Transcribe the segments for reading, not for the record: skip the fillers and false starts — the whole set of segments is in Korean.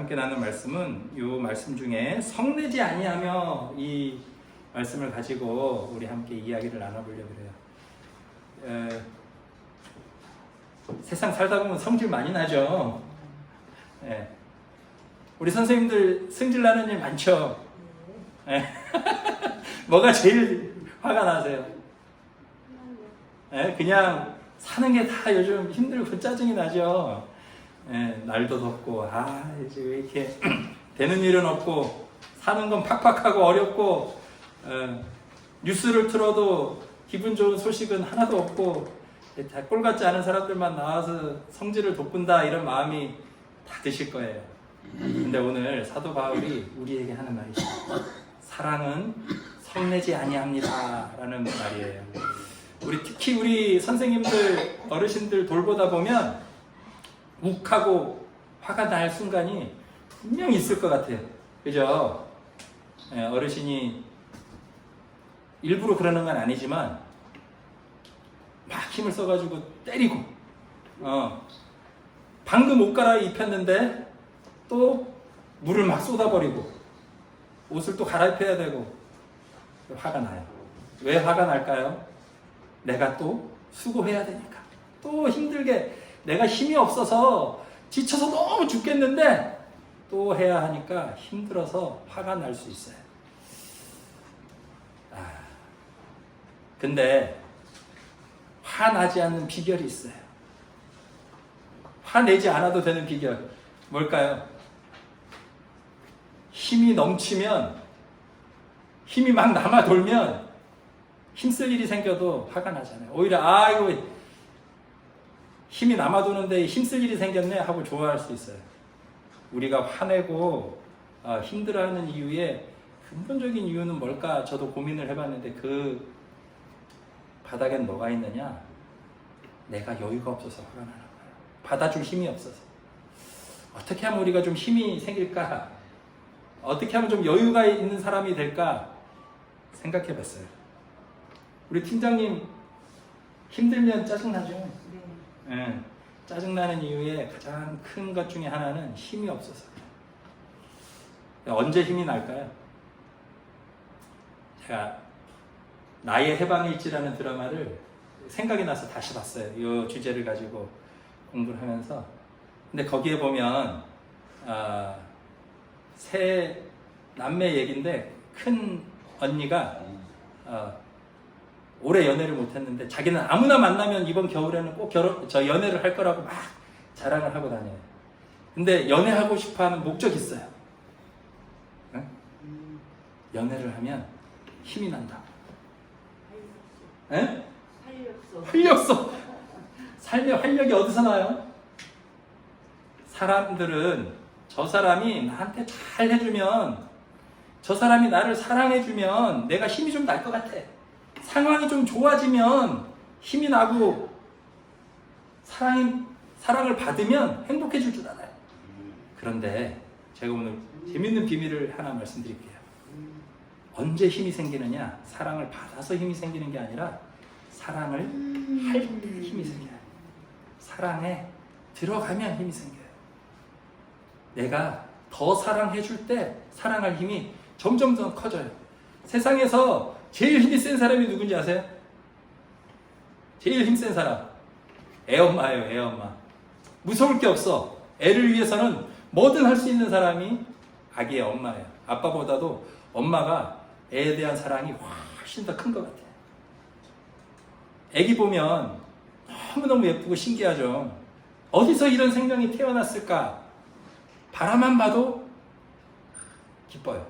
함께 나눈 말씀은 이 말씀 중에 성내지 아니하며 이 말씀을 가지고 우리 함께 이야기를 나눠보려고 해요. 세상 살다 보면 성질 많이 나죠. 예. 우리 선생님들 승질 나는 일 많죠. 예. 뭐가 제일 화가 나세요? 예, 그냥 사는 게 다 요즘 힘들고 짜증이 나죠. 예, 날도 덥고 이제 왜 이렇게 되는 일은 없고 사는 건 팍팍하고 어렵고 뉴스를 틀어도 기분 좋은 소식은 하나도 없고 다 꼴같지 않은 사람들만 나와서 성질을 돋군다 이런 마음이 다 드실 거예요. 근데 오늘 사도 바울이 우리에게 하는 말이죠. 사랑은 성내지 아니합니다 라는 말이에요. 특히 우리 선생님들 어르신들 돌보다 보면 욱하고 화가 날 순간이 분명히 있을 것 같아요. 그죠? 어르신이 일부러 그러는 건 아니지만 막 힘을 써가지고 때리고 방금 옷 갈아입혔는데 또 물을 막 쏟아버리고 옷을 또 갈아입혀야 되고 화가 나요. 왜 화가 날까요? 내가 또 수고해야 되니까. 또 힘들게 내가 힘이 없어서 지쳐서 너무 죽겠는데 또 해야 하니까 힘들어서 화가 날 수 있어요. 근데 화나지 않는 비결이 있어요. 화내지 않아도 되는 비결 뭘까요? 힘이 넘치면, 힘이 막 남아 돌면 힘쓸 일이 생겨도 화가 나잖아요. 오히려 이거 힘이 남아 도는데 힘쓸 일이 생겼네 하고 좋아할 수 있어요. 우리가 화내고 힘들어하는 이유의 근본적인 이유는 뭘까? 저도 고민을 해봤는데 그 바닥엔 뭐가 있느냐? 내가 여유가 없어서 화가 나는 거예요. 받아줄 힘이 없어서. 어떻게 하면 우리가 좀 힘이 생길까? 어떻게 하면 좀 여유가 있는 사람이 될까? 생각해 봤어요. 우리 팀장님 힘들면 짜증나죠? 네. 짜증나는 이유의 가장 큰 것 중에 하나는 힘이 없어서. 언제 힘이 날까요? 제가 나의 해방일지라는 드라마를 생각이 나서 다시 봤어요. 이 주제를 가지고 공부를 하면서. 근데 거기에 보면 세 남매 얘기인데 큰 언니가 오래 연애를 못했는데 자기는 아무나 만나면 이번 겨울에는 꼭 연애를 할 거라고 막 자랑을 하고 다녀요. 근데 연애하고 싶어하는 목적이 있어요. 응? 연애를 하면 힘이 난다. 활력소. 삶의 활력이 어디서 나요? 사람들은 저 사람이 나한테 잘 해주면, 저 사람이 나를 사랑해주면 내가 힘이 좀 날 것 같아. 상황이 좀 좋아지면 힘이 나고 사랑을 받으면 행복해질 줄 알아요. 그런데 제가 오늘 재밌는 비밀을 하나 말씀드릴게요. 언제 힘이 생기느냐? 사랑을 받아서 힘이 생기는 게 아니라 사랑을 할 때 힘이 생겨요. 사랑에 들어가면 힘이 생겨요. 내가 더 사랑해줄 때 사랑할 힘이 점점 더 커져요. 세상에서 제일 힘이 센 사람이 누군지 아세요? 제일 힘센 사람 애엄마예요. 애엄마. 무서울 게 없어. 애를 위해서는 뭐든 할 수 있는 사람이 아기의 엄마예요. 아빠보다도 엄마가 애에 대한 사랑이 훨씬 더 큰 것 같아요. 애기 보면 너무너무 예쁘고 신기하죠. 어디서 이런 생명이 태어났을까? 바라만 봐도 기뻐요.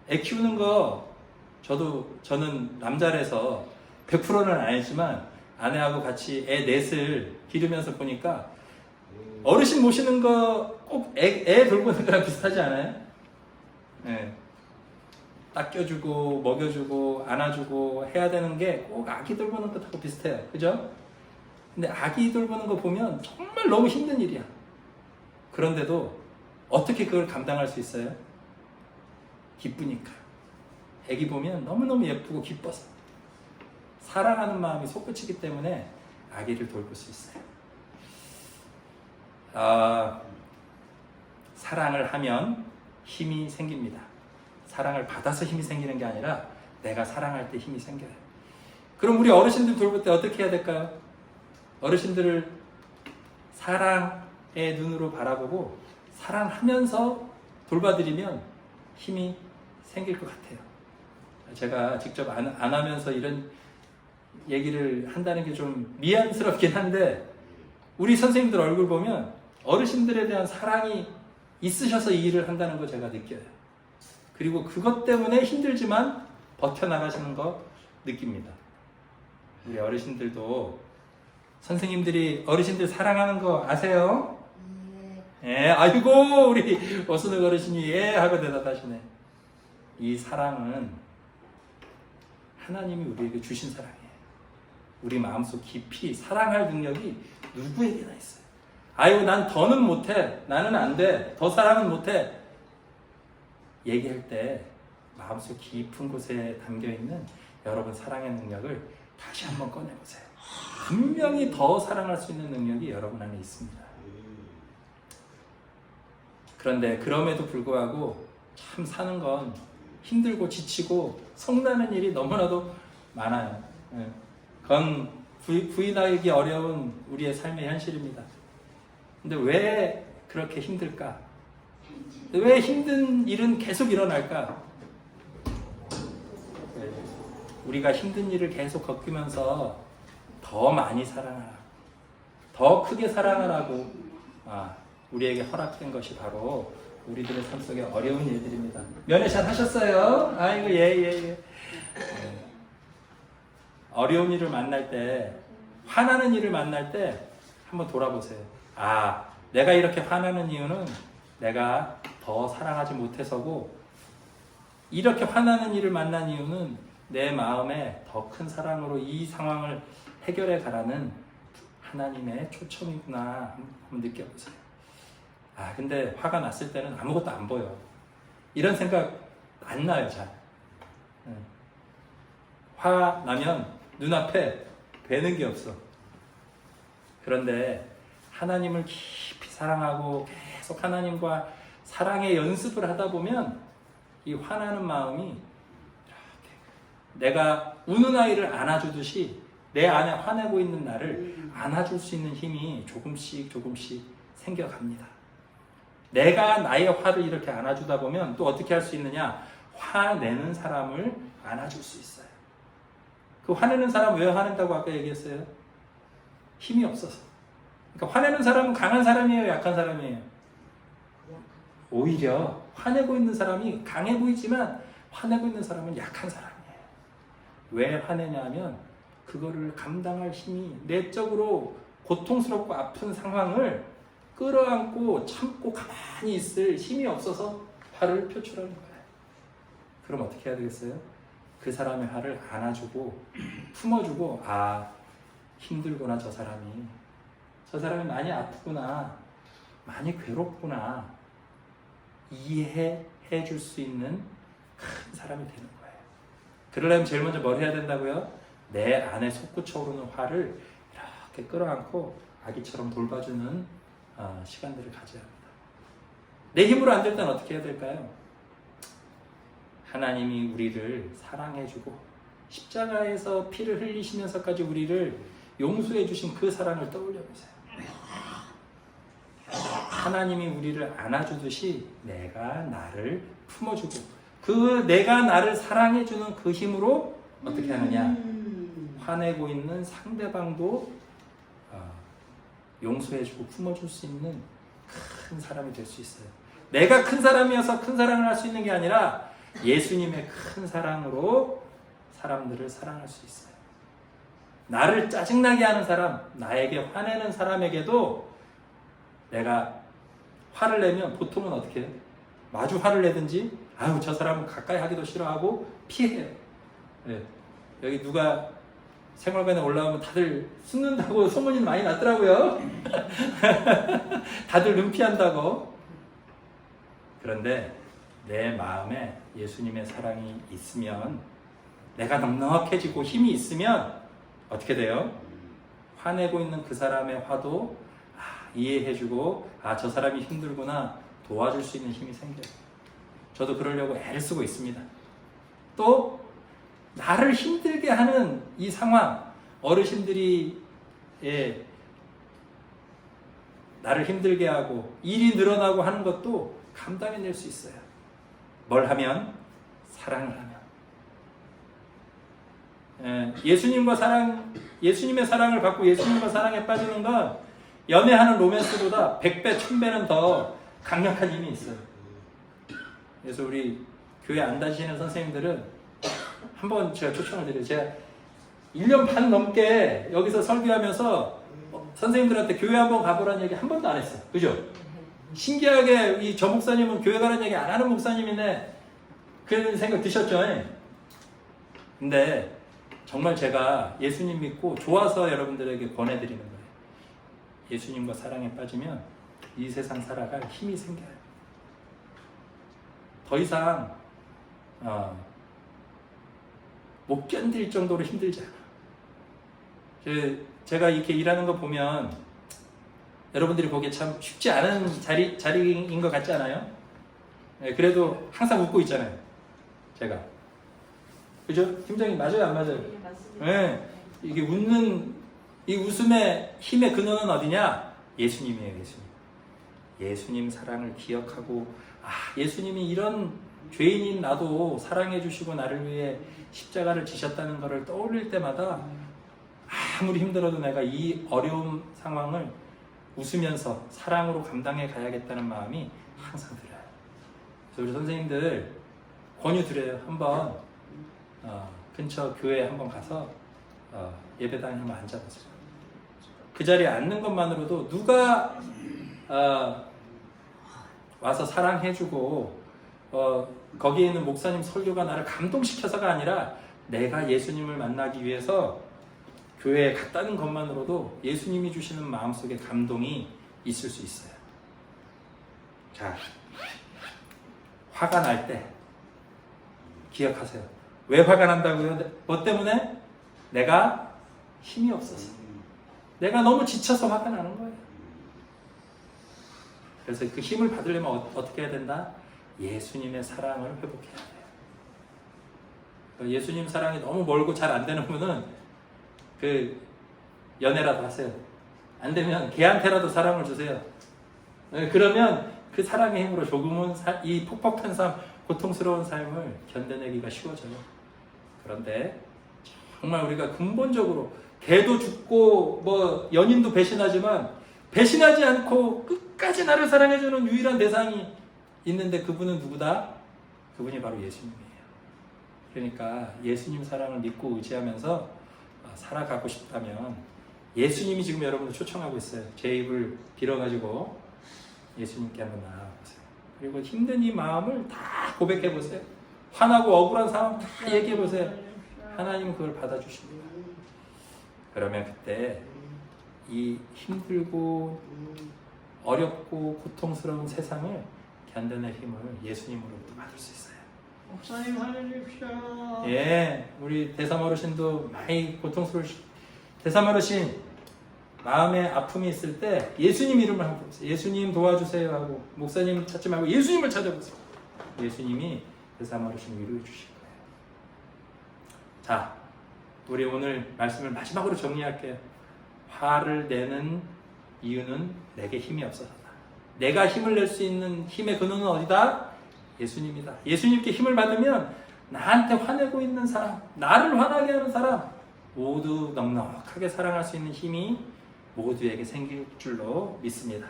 애 키우는 거 저는 남자라서 100%는 아니지만 아내하고 같이 애 넷을 기르면서 보니까 어르신 모시는 거 꼭 애 돌보는 거랑 비슷하지 않아요? 네. 닦여주고 먹여주고 안아주고 해야 되는 게 꼭 아기 돌보는 것하고 비슷해요. 그죠? 근데 아기 돌보는 거 보면 정말 너무 힘든 일이야. 그런데도 어떻게 그걸 감당할 수 있어요? 기쁘니까. 애기 보면 너무너무 예쁘고 기뻐서. 사랑하는 마음이 솟구치기 때문에 아기를 돌볼 수 있어요. 사랑을 하면 힘이 생깁니다. 사랑을 받아서 힘이 생기는 게 아니라 내가 사랑할 때 힘이 생겨요. 그럼 우리 어르신들 돌볼 때 어떻게 해야 될까요? 어르신들을 사랑의 눈으로 바라보고 사랑하면서 돌봐드리면 힘이 생길 것 같아요. 제가 직접 안 하면서 이런 얘기를 한다는 게 좀 미안스럽긴 한데 우리 선생님들 얼굴 보면 어르신들에 대한 사랑이 있으셔서 이 일을 한다는 거 제가 느껴요. 그리고 그것 때문에 힘들지만 버텨나가시는 거 느낍니다. 우리 어르신들도 선생님들이 어르신들 사랑하는 거 아세요? 예, 아이고 우리 오순옥 어르신이 예 하고 대답하시네. 이 사랑은 하나님이 우리에게 주신 사랑이에요. 우리 마음속 깊이 사랑할 능력이 누구에게나 있어요. 아이고 난 더는 못해, 나는 안 돼, 더 사랑은 못해 얘기할 때 마음속 깊은 곳에 담겨있는 여러분 사랑의 능력을 다시 한번 꺼내보세요. 분명히 더 사랑할 수 있는 능력이 여러분 안에 있습니다. 그런데 그럼에도 불구하고 참 사는 건 힘들고 지치고 성나는 일이 너무나도 많아요. 그건 부인하기 어려운 우리의 삶의 현실입니다. 근데 왜 그렇게 힘들까? 왜 힘든 일은 계속 일어날까? 우리가 힘든 일을 계속 겪으면서 더 많이 사랑하라고, 더 크게 사랑하라고 우리에게 허락된 것이 바로 우리들의 삶 속에 어려운 일들입니다. 면회샷 하셨어요? 아이고 예. 어려운 일을 만날 때, 화나는 일을 만날 때 한번 돌아보세요. 내가 이렇게 화나는 이유는 내가 더 사랑하지 못해서고, 이렇게 화나는 일을 만난 이유는 내 마음에 더 큰 사랑으로 이 상황을 해결해 가라는 하나님의 초청이구나 한번 느껴보세요. 근데 화가 났을 때는 아무것도 안 보여. 이런 생각 안 나요, 잘. 화 나면 눈앞에 뵈는 게 없어. 그런데 하나님을 깊이 사랑하고 계속 하나님과 사랑의 연습을 하다 보면 이 화나는 마음이 이렇게 내가 우는 아이를 안아주듯이 내 안에 화내고 있는 나를 안아줄 수 있는 힘이 조금씩 생겨갑니다. 내가 나의 화를 이렇게 안아주다 보면 또 어떻게 할 수 있느냐? 화내는 사람을 안아줄 수 있어요. 그 화내는 사람 왜 화낸다고 아까 얘기했어요? 힘이 없어서. 그러니까 화내는 사람은 강한 사람이에요, 약한 사람이에요? 오히려 화내고 있는 사람이 강해 보이지만 화내고 있는 사람은 약한 사람이에요. 왜 화내냐 하면 그거를 감당할 힘이, 내적으로 고통스럽고 아픈 상황을 끌어안고 참고 가만히 있을 힘이 없어서 화를 표출하는 거예요. 그럼 어떻게 해야 되겠어요? 그 사람의 화를 안아주고 품어주고 힘들구나, 저 사람이 많이 아프구나, 많이 괴롭구나 이해해 줄 수 있는 큰 사람이 되는 거예요. 그러려면 제일 먼저 뭘 해야 된다고요? 내 안에 솟구쳐 오르는 화를 이렇게 끌어안고 아기처럼 돌봐주는 시간들을 가져야 합니다. 내 힘으로 안 될 땐 어떻게 해야 될까요? 하나님이 우리를 사랑해주고 십자가에서 피를 흘리시면서까지 우리를 용서해 주신 그 사랑을 떠올려 보세요. 하나님이 우리를 안아주듯이 내가 나를 품어주고 그 내가 나를 사랑해주는 그 힘으로 어떻게 하느냐? 화내고 있는 상대방도 용서해주고 품어줄 수 있는 큰 사람이 될 수 있어요. 내가 큰 사람이어서 큰 사랑을 할 수 있는 게 아니라 예수님의 큰 사랑으로 사람들을 사랑할 수 있어요. 나를 짜증나게 하는 사람, 나에게 화내는 사람에게도 내가 화를 내면 보통은 어떻게 해요? 마주 화를 내든지 저 사람은 가까이 하기도 싫어하고 피해요. 여기 누가 생활관에 올라오면 다들 숨는다고 소문이 많이 났더라고요. 다들 눈피한다고. 그런데 내 마음에 예수님의 사랑이 있으면, 내가 넉넉해지고 힘이 있으면 어떻게 돼요? 화내고 있는 그 사람의 화도 이해해주고 저 사람이 힘들구나 도와줄 수 있는 힘이 생겨요. 저도 그러려고 애를 쓰고 있습니다. 또 나를 힘들게 하는 이 상황, 어르신들이 나를 힘들게 하고 일이 늘어나고 하는 것도 감당해낼 수 있어요. 뭘 하면? 사랑을 하면. 예수님의 사랑을 받고 예수님과 사랑에 빠지는 건 연애하는 로맨스보다 100배, 1000배는 더 강력한 힘이 있어요. 그래서 우리 교회 안 다니시는 선생님들은 한번 제가 초청을 드려요. 제가 1년 반 넘게 여기서 설교하면서 선생님들한테 교회 한번 가보라는 얘기 한 번도 안 했어요. 그죠? 신기하게 저 목사님은 교회 가라는 얘기 안 하는 목사님이네. 그런 생각 드셨죠? 근데 정말 제가 예수님 믿고 좋아서 여러분들에게 권해드리는 거예요. 예수님과 사랑에 빠지면 이 세상 살아갈 힘이 생겨요. 더 이상 못 견딜 정도로 힘들지 않아. 제가 이렇게 일하는 거 보면 여러분들이 보기에 참 쉽지 않은 자리인 것 같지 않아요? 그래도 항상 웃고 있잖아요. 제가. 그죠? 팀장님 맞아요? 안 맞아요? 네, 맞습니다. 네. 이게 웃는 이 웃음의 힘의 근원은 어디냐? 예수님이에요. 예수님 사랑을 기억하고 예수님이 이런 죄인인 나도 사랑해 주시고 나를 위해 십자가를 지셨다는 것을 떠올릴 때마다 아무리 힘들어도 내가 이 어려운 상황을 웃으면서 사랑으로 감당해 가야겠다는 마음이 항상 들어요. 그래서 우리 선생님들 권유 드려요. 한번 근처 교회에 한번 가서 예배당에 한번 앉아보세요. 그 자리에 앉는 것만으로도 누가 와서 사랑해주고 거기에 있는 목사님 설교가 나를 감동시켜서가 아니라 내가 예수님을 만나기 위해서 교회에 갔다는 것만으로도 예수님이 주시는 마음속에 감동이 있을 수 있어요. 자, 화가 날 때 기억하세요. 왜 화가 난다고요? 뭐 때문에? 내가 힘이 없어서. 내가 너무 지쳐서 화가 나는 거예요. 그래서 그 힘을 받으려면 어떻게 해야 된다? 예수님의 사랑을 회복해야 돼요. 예수님 사랑이 너무 멀고 잘 안 되는 분은 연애라도 하세요. 안 되면 걔한테라도 사랑을 주세요. 그러면 그 사랑의 힘으로 조금은 이 폭박한 삶, 고통스러운 삶을 견뎌내기가 쉬워져요. 그런데 정말 우리가 근본적으로 개도 죽고 연인도 배신하지만 배신하지 않고 끝까지 나를 사랑해주는 유일한 대상이 있는데 그분은 누구다? 그분이 바로 예수님이에요. 그러니까 예수님 사랑을 믿고 의지하면서 살아가고 싶다면 예수님이 지금 여러분을 초청하고 있어요. 제 입을 빌어가지고 예수님께 한번 나아가보세요. 그리고 힘든 이 마음을 다 고백해보세요. 화나고 억울한 상황 다 얘기해보세요. 하나님은 그걸 받아주십니다. 그러면 그때 이 힘들고 어렵고 고통스러운 세상을 견뎌낼 힘을 예수님으로부터 받을 수 있어요. 목사님 살려주십시오. 예, 우리 대삼 어르신도 많이 고통스러우시. 대삼 어르신 마음에 아픔이 있을 때 예수님 이름을 한번 부르세요. 예수님 도와주세요 하고 목사님 찾지 말고 예수님을 찾아보세요. 예수님이 대삼 어르신 위로해 주실 거예요. 자, 우리 오늘 말씀을 마지막으로 정리할게요. 화를 내는 이유는 내게 힘이 없어서다. 내가 힘을 낼 수 있는 힘의 근원은 어디다? 예수님이다. 예수님께 힘을 받으면 나한테 화내고 있는 사람, 나를 화나게 하는 사람 모두 넉넉하게 사랑할 수 있는 힘이 모두에게 생길 줄로 믿습니다.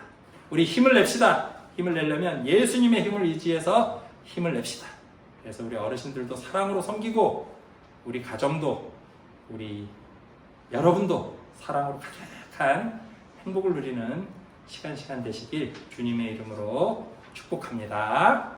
우리 힘을 냅시다. 힘을 내려면 예수님의 힘을 의지해서 힘을 냅시다. 그래서 우리 어르신들도 사랑으로 섬기고 우리 가정도 우리 여러분도 사랑으로 가득한 행복을 누리는 시간 되시길 주님의 이름으로 축복합니다.